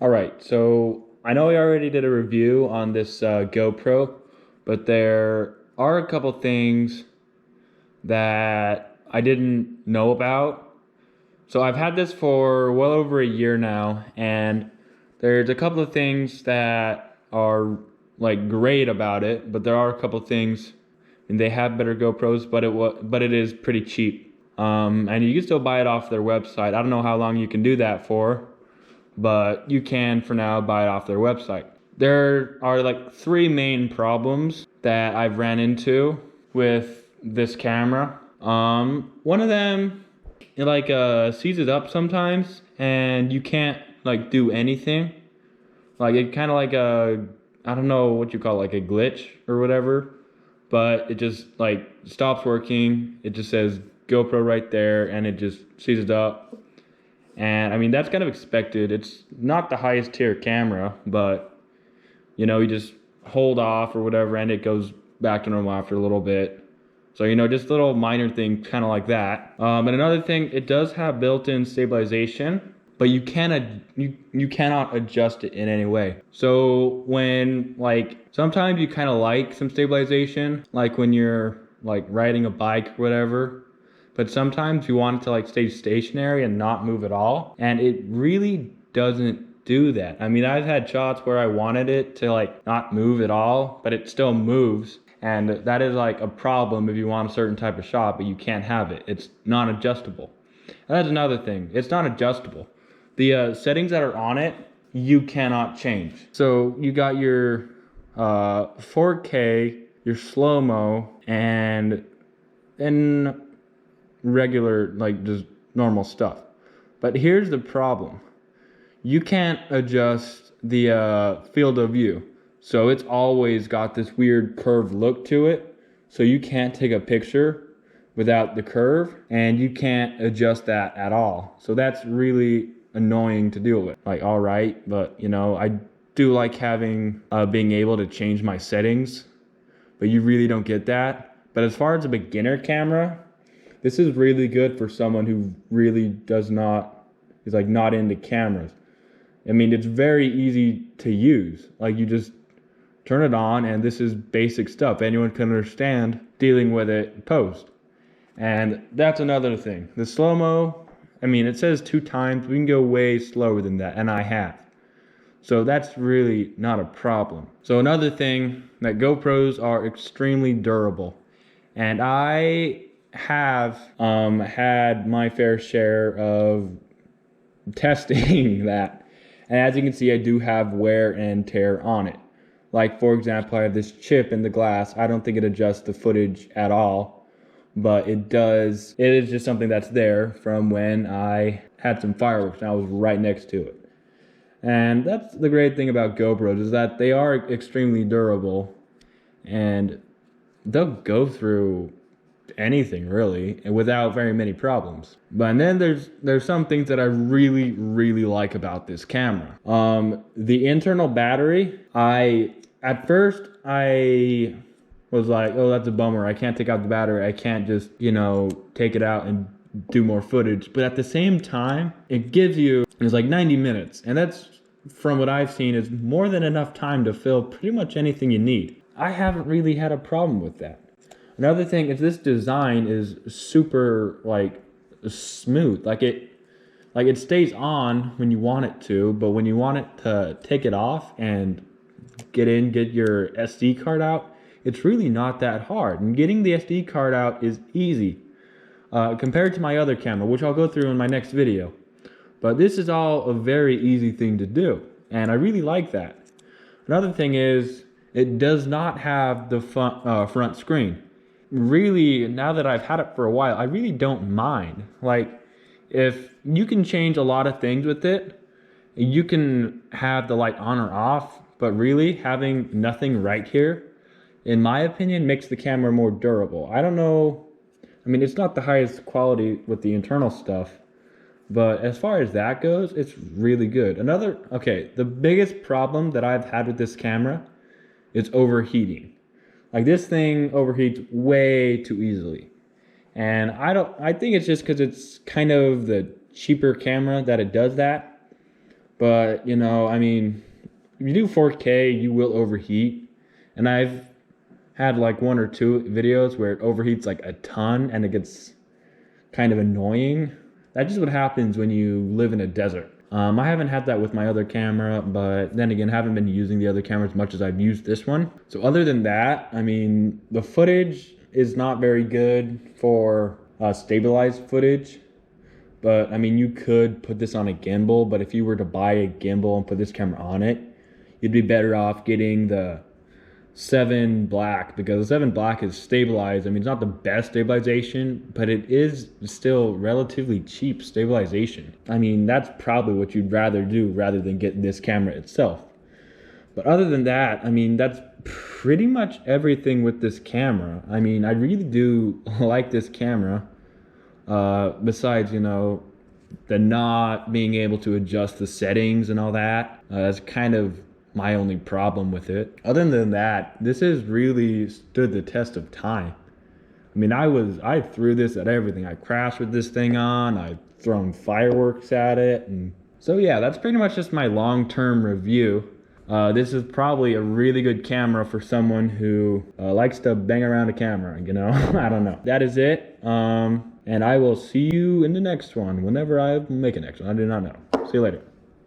Alright, so I know I already did a review on this GoPro, but there are a couple things that I didn't know about. So I've had this for well over a year now, and there's a couple of things that are like great about it, but there are a couple of things, and they have better GoPros, but it is pretty cheap. And you can still buy it off their website. I don't know how long you can do that for, but you can for now buy it off their website. There are like three main problems that I've ran into with this camera. One of them, it like seizes up sometimes and you can't like do anything. Like it kind of like I don't know what you call it, like a glitch or whatever, but it just like stops working. It just says GoPro right there and it just seizes up. And I mean, that's kind of expected. It's not the highest tier camera, but you know, you just hold off or whatever and it goes back to normal after a little bit. So, you know, just little minor things kind of like that. And another thing, it does have built-in stabilization, but you cannot adjust it in any way. So when like, sometimes you kind of like some stabilization, like when you're like riding a bike or whatever, but sometimes you want it to like stay stationary and not move at all. And it really doesn't do that. I mean, I've had shots where I wanted it to like not move at all, but it still moves. And that is like a problem if you want a certain type of shot, but you can't have it. It's not adjustable. And that's another thing. It's not adjustable. The settings that are on it, you cannot change. So you got your 4K, your slow-mo, and then regular, like just normal stuff. But here's the problem. You can't adjust the field of view. So it's always got this weird curved look to it. So you can't take a picture without the curve and you can't adjust that at all. So that's really annoying to deal with. Like, all right, but you know, I do like having, being able to change my settings, but you really don't get that. But as far as a beginner camera, this is really good for someone who really is like not into cameras. I mean, it's very easy to use. Like you just turn it on and this is basic stuff. Anyone can understand dealing with it post. And that's another thing. The slow-mo, I mean, it says 2 times. We can go way slower than that, and I have. So that's really not a problem. So another thing, that GoPros are extremely durable. And I have had my fair share of testing that. And as you can see, I do have wear and tear on it. Like, for example, I have this chip in the glass. I don't think it adjusts the footage at all, but it does. It is just something that's there from when I had some fireworks and I was right next to it. And that's the great thing about GoPros, is that they are extremely durable and they'll go through anything really and without very many problems. But then there's some things that I really like about this camera. The internal battery, at first I was like, oh, that's a bummer. I can't take out the battery. I can't just, you know, take it out and do more footage. But at the same time, it gives you, it's like 90 minutes. And that's, from what I've seen, is more than enough time to fill pretty much anything you need. I haven't really had a problem with that. Another thing is this design is super like smooth. Like it stays on when you want it to, but when you want it to take it off and get your SD card out, it's really not that hard. And getting the SD card out is easy compared to my other camera, which I'll go through in my next video. But this is all a very easy thing to do, and I really like that. Another thing is it does not have the front screen. Really, now that I've had it for a while, I really don't mind. Like, if you can change a lot of things with it, you can have the light on or off, but really having nothing right here, in my opinion, makes the camera more durable. I don't know, I mean, it's not the highest quality with the internal stuff, but as far as that goes, it's really good. The biggest problem that I've had with this camera is overheating. Like, this thing overheats way too easily. And I think it's just because it's kind of the cheaper camera that it does that. But, you know, I mean, if you do 4K, you will overheat. And I've had like 1 or 2 videos where it overheats like a ton and it gets kind of annoying. That's just what happens when you live in a desert. I haven't had that with my other camera, but then again, haven't been using the other camera as much as I've used this one. So other than that, I mean, the footage is not very good for stabilized footage. But I mean, you could put this on a gimbal, but if you were to buy a gimbal and put this camera on it, you'd be better off getting the 7 Black, because the 7 Black is stabilized. I mean, it's not the best stabilization, but it is still relatively cheap stabilization. I mean, that's probably what you'd rather do rather than get this camera itself. But other than that, I mean, that's pretty much everything with this camera. I mean, I really do like this camera. Besides, you know, the not being able to adjust the settings and all that, that's kind of my only problem with it. Other than that, this has really stood the test of time. I mean, I threw this at everything. I crashed with this thing on, I've thrown fireworks at it. And so yeah, that's pretty much just my long-term review. This is probably a really good camera for someone who likes to bang around a camera, you know? I don't know. That is it. And I will see you in the next one, whenever I make a next one. I do not know. See you later.